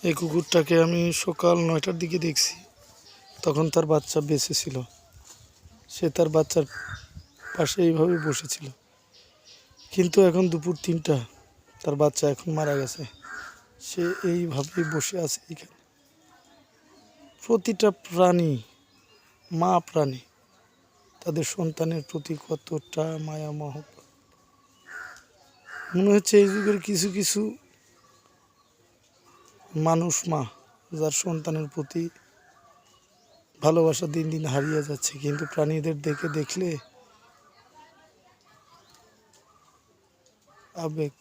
এই কুকুরটাকে আমি সকাল ৯টার দিকে দেখছি, তখন তার বাচ্চা বেঁচে ছিল। সে তার বাচ্চার পাশে এইভাবে বসেছিল, কিন্তু এখন দুপুর ৩টা, তার বাচ্চা এখন মারা গেছে। সে এইভাবেই বসে আছে এখানে। প্রতিটা প্রাণী, মা প্রাণী, তাদের সন্তানের প্রতি কতটা মায়া মহব্বত। মনে হচ্ছে এই যুগের কিছু কিছু মানুষ মা, যার সন্তানের প্রতি ভালোবাসা দিন দিন হারিয়ে যাচ্ছে, কিন্তু প্রাণীদের দেখলে আবেগ